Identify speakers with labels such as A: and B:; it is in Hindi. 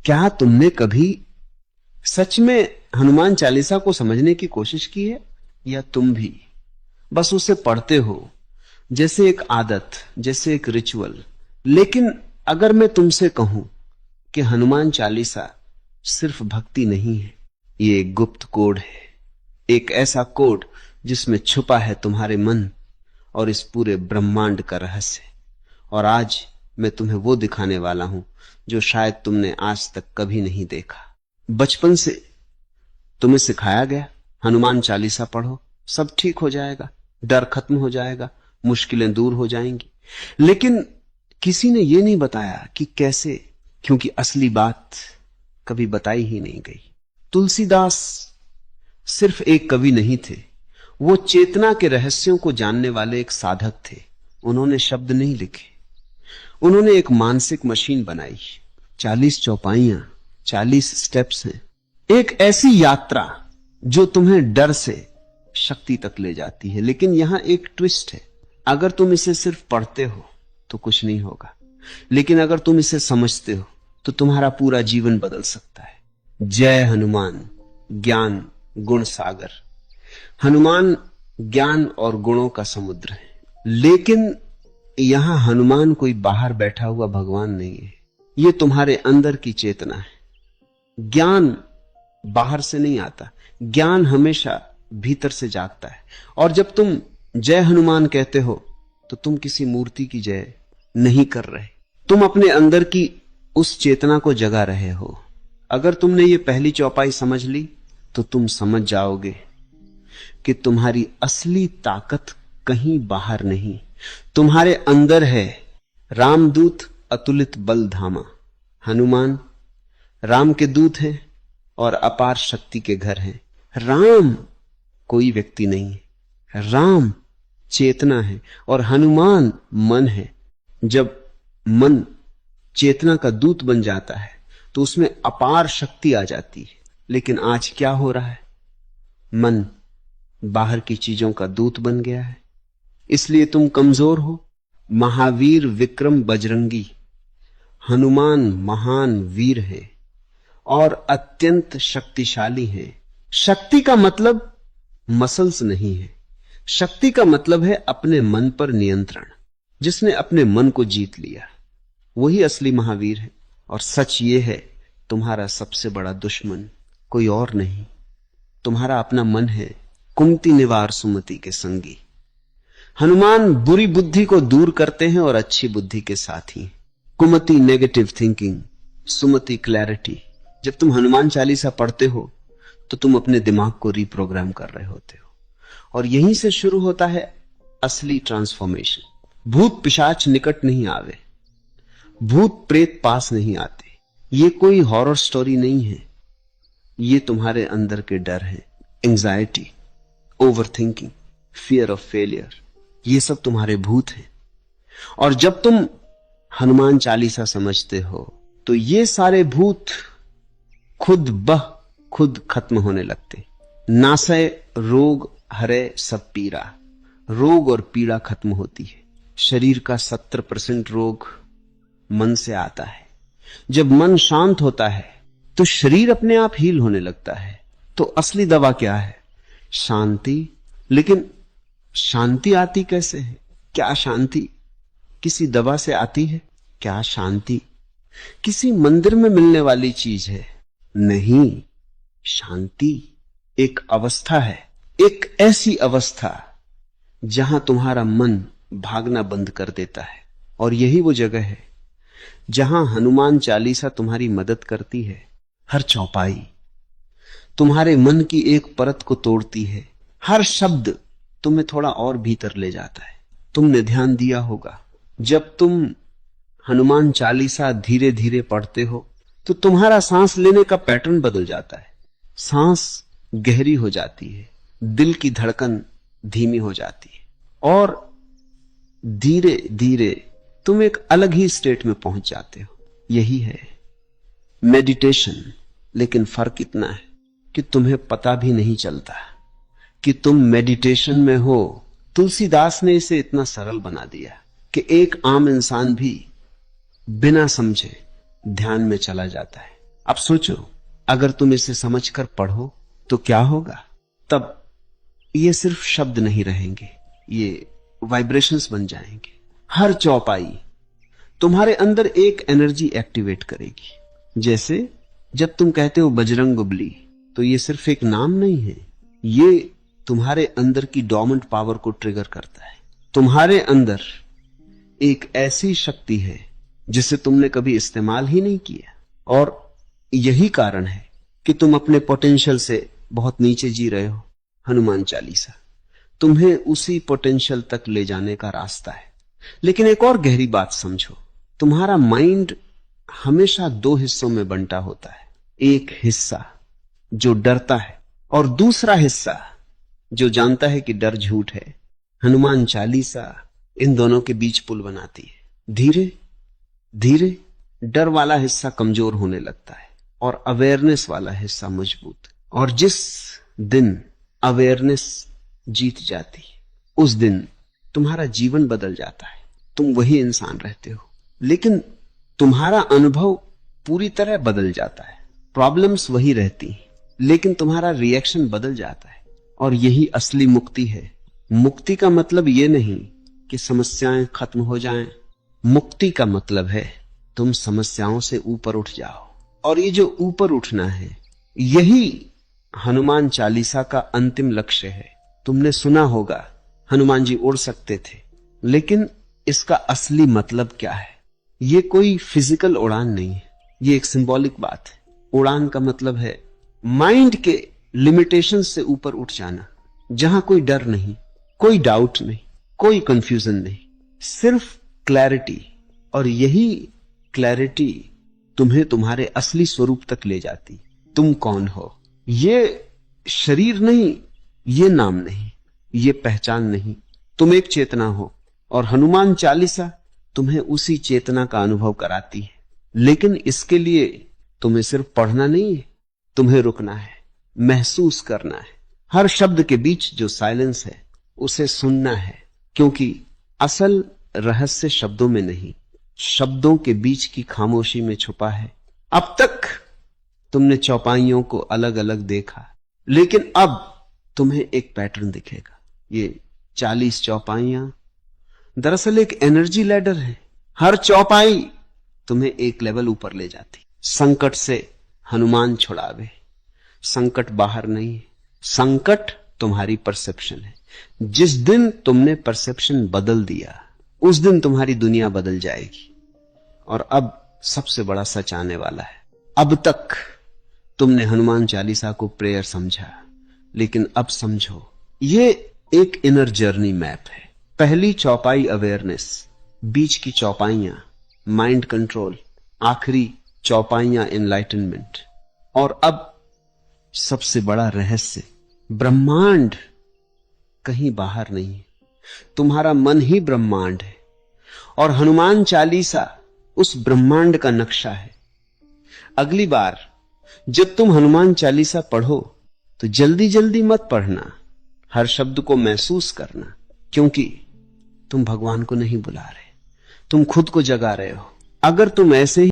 A: क्या तुमने कभी सच में हनुमान चालीसा को समझने की कोशिश की है, या तुम भी बस उसे पढ़ते हो जैसे एक आदत, जैसे एक रिचुअल? लेकिन अगर मैं तुमसे कहूं कि हनुमान चालीसा सिर्फ भक्ति नहीं है, ये एक गुप्त कोड है, एक ऐसा कोड जिसमें छुपा है तुम्हारे मन और इस पूरे ब्रह्मांड का रहस्य। और आज मैं तुम्हें वो दिखाने वाला हूं जो शायद तुमने आज तक कभी नहीं देखा। बचपन से तुम्हें सिखाया गया हनुमान चालीसा पढ़ो, सब ठीक हो जाएगा, डर खत्म हो जाएगा, मुश्किलें दूर हो जाएंगी। लेकिन किसी ने यह नहीं बताया कि कैसे, क्योंकि असली बात कभी बताई ही नहीं गई। तुलसीदास सिर्फ एक कवि नहीं थे, वो चेतना के रहस्यों को जानने वाले एक साधक थे। उन्होंने शब्द नहीं लिखे, उन्होंने एक मानसिक मशीन बनाई। 40 चौपाइयां, 40 स्टेप्स हैं, एक ऐसी यात्रा जो तुम्हें डर से शक्ति तक ले जाती है। लेकिन यहां एक ट्विस्ट है, अगर तुम इसे सिर्फ पढ़ते हो तो कुछ नहीं होगा, लेकिन अगर तुम इसे समझते हो तो तुम्हारा पूरा जीवन बदल सकता है। जय हनुमान ज्ञान गुण सागर। हनुमान ज्ञान और गुणों का समुद्र है, लेकिन यहां हनुमान कोई बाहर बैठा हुआ भगवान नहीं है, यह तुम्हारे अंदर की चेतना है। ज्ञान बाहर से नहीं आता, ज्ञान हमेशा भीतर से जागता है। और जब तुम जय हनुमान कहते हो तो तुम किसी मूर्ति की जय नहीं कर रहे, तुम अपने अंदर की उस चेतना को जगा रहे हो। अगर तुमने ये पहली चौपाई समझ ली तो तुम समझ जाओगे कि तुम्हारी असली ताकत कहीं बाहर नहीं, तुम्हारे अंदर है। रामदूत अतुलित बल धामा। हनुमान राम के दूत हैं और अपार शक्ति के घर हैं। राम कोई व्यक्ति नहीं है, राम चेतना है और हनुमान मन है। जब मन चेतना का दूत बन जाता है तो उसमें अपार शक्ति आ जाती है। लेकिन आज क्या हो रहा है? मन बाहर की चीजों का दूत बन गया है, इसलिए तुम कमजोर हो। महावीर विक्रम बजरंगी, हनुमान महान वीर है और अत्यंत शक्तिशाली है। शक्ति का मतलब मसल्स नहीं है, शक्ति का मतलब है अपने मन पर नियंत्रण। जिसने अपने मन को जीत लिया वही असली महावीर है। और सच ये है, तुम्हारा सबसे बड़ा दुश्मन कोई और नहीं, तुम्हारा अपना मन है। कुमति निवार सुमति के संगी। हनुमान बुरी बुद्धि को दूर करते हैं और अच्छी बुद्धि के साथी। कुमति नेगेटिव थिंकिंग, सुमति क्लैरिटी। जब तुम हनुमान चालीसा पढ़ते हो तो तुम अपने दिमाग को रिप्रोग्राम कर रहे होते हो, और यहीं से शुरू होता है असली ट्रांसफॉर्मेशन। भूत पिशाच निकट नहीं आवे, भूत प्रेत पास नहीं आते। ये कोई हॉरर स्टोरी नहीं है, ये तुम्हारे अंदर के डर है। Anxiety, over thinking, fear of failure, ये सब तुम्हारे भूत हैं। और जब तुम हनुमान चालीसा समझते हो तो ये सारे भूत खुद खत्म होने लगते। नासय रोग हरे सब पीड़ा, रोग और पीड़ा खत्म होती है। शरीर का 70% रोग मन से आता है। जब मन शांत होता है तो शरीर अपने आप हील होने लगता है। तो असली दवा क्या है? शांति। लेकिन शांति आती कैसे है? क्या शांति किसी दवा से आती है? क्या शांति किसी मंदिर में मिलने वाली चीज है? नहीं, शांति एक अवस्था है, एक ऐसी अवस्था जहां तुम्हारा मन भागना बंद कर देता है। और यही वो जगह है जहां हनुमान चालीसा तुम्हारी मदद करती है। हर चौपाई तुम्हारे मन की एक परत को तोड़ती है, हर शब्द तुम्हें थोड़ा और भीतर ले जाता है। तुमने ध्यान दिया होगा, जब तुम हनुमान चालीसा धीरे धीरे पढ़ते हो तो तुम्हारा सांस लेने का पैटर्न बदल जाता है। सांस गहरी हो जाती है, दिल की धड़कन धीमी हो जाती है और धीरे धीरे तुम एक अलग ही स्टेट में पहुंच जाते हो। यही है मेडिटेशन। लेकिन फर्क इतना है कि तुम्हें पता भी नहीं चलता कि तुम मेडिटेशन में हो। तुलसीदास ने इसे इतना सरल बना दिया कि एक आम इंसान भी बिना समझे ध्यान में चला जाता है। अब सोचो, अगर तुम इसे समझकर पढ़ो तो क्या होगा? तब ये सिर्फ शब्द नहीं रहेंगे, ये वाइब्रेशंस बन जाएंगे। हर चौपाई तुम्हारे अंदर एक एनर्जी एक्टिवेट करेगी। जैसे जब तुम कहते हो बजरंगबली, तो ये सिर्फ एक नाम नहीं है, ये तुम्हारे अंदर की डोमेंट पावर को ट्रिगर करता है। तुम्हारे अंदर एक ऐसी शक्ति है जिसे तुमने कभी इस्तेमाल ही नहीं किया, और यही कारण है कि तुम अपने पोटेंशियल से बहुत नीचे जी रहे हो। हनुमान चालीसा तुम्हें उसी पोटेंशियल तक ले जाने का रास्ता है। लेकिन एक और गहरी बात समझो, तुम्हारा माइंड हमेशा दो हिस्सों में बंटा होता है। एक हिस्सा जो डरता है और दूसरा हिस्सा जो जानता है कि डर झूठ है। हनुमान चालीसा इन दोनों के बीच पुल बनाती है। धीरे धीरे डर वाला हिस्सा कमजोर होने लगता है और अवेयरनेस वाला हिस्सा मजबूत। और जिस दिन अवेयरनेस जीत जाती है, उस दिन तुम्हारा जीवन बदल जाता है। तुम वही इंसान रहते हो, लेकिन तुम्हारा अनुभव पूरी तरह बदल जाता है। प्रॉब्लम्स वही रहती हैं, लेकिन तुम्हारा रिएक्शन बदल जाता है। और यही असली मुक्ति है। मुक्ति का मतलब यह नहीं कि समस्याएं खत्म हो जाएं। मुक्ति का मतलब है तुम समस्याओं से ऊपर उठ जाओ। और ये जो ऊपर उठना है, यही हनुमान चालीसा का अंतिम लक्ष्य है। तुमने सुना होगा हनुमान जी उड़ सकते थे, लेकिन इसका असली मतलब क्या है? ये कोई फिजिकल उड़ान नहीं है, ये एक सिंबॉलिक बात है। उड़ान का मतलब है माइंड के लिमिटेशन से ऊपर उठ जाना, जहां कोई डर नहीं, कोई डाउट नहीं, कोई कंफ्यूजन नहीं, सिर्फ क्लैरिटी। और यही क्लैरिटी तुम्हें तुम्हारे असली स्वरूप तक ले जाती। तुम कौन हो? ये शरीर नहीं, ये नाम नहीं, ये पहचान नहीं, तुम एक चेतना हो। और हनुमान चालीसा तुम्हें उसी चेतना का अनुभव कराती है। लेकिन इसके लिए तुम्हें सिर्फ पढ़ना नहीं है, तुम्हें रुकना है, महसूस करना है। हर शब्द के बीच जो साइलेंस है उसे सुनना है, क्योंकि असल रहस्य शब्दों में नहीं, शब्दों के बीच की खामोशी में छुपा है। अब तक तुमने चौपाइयों को अलग अलग देखा, लेकिन अब तुम्हें एक पैटर्न दिखेगा। ये 40 चौपाइयां दरअसल एक एनर्जी लैडर है। हर चौपाई तुम्हें एक लेवल ऊपर ले जाती। संकट से हनुमान छुड़ावे। संकट बाहर नहीं है, संकट तुम्हारी परसेप्शन है। जिस दिन तुमने परसेप्शन बदल दिया, उस दिन तुम्हारी दुनिया बदल जाएगी। और अब सबसे बड़ा सच आने वाला है। अब तक तुमने हनुमान चालीसा को प्रेयर समझा, लेकिन अब समझो ये एक इनर जर्नी मैप है। पहली चौपाई अवेयरनेस, बीच की चौपाइयां माइंड कंट्रोल, आखिरी चौपाइयां एनलाइटनमेंट। और अब सबसे बड़ा रहस्य, ब्रह्मांड कहीं बाहर नहीं है, तुम्हारा मन ही ब्रह्मांड है। और हनुमान चालीसा उस ब्रह्मांड का नक्शा है। अगली बार जब तुम हनुमान चालीसा पढ़ो तो जल्दी जल्दी मत पढ़ना, हर शब्द को महसूस करना, क्योंकि तुम भगवान को नहीं बुला रहे, तुम खुद को जगा रहे हो। अगर तुम ऐसे ही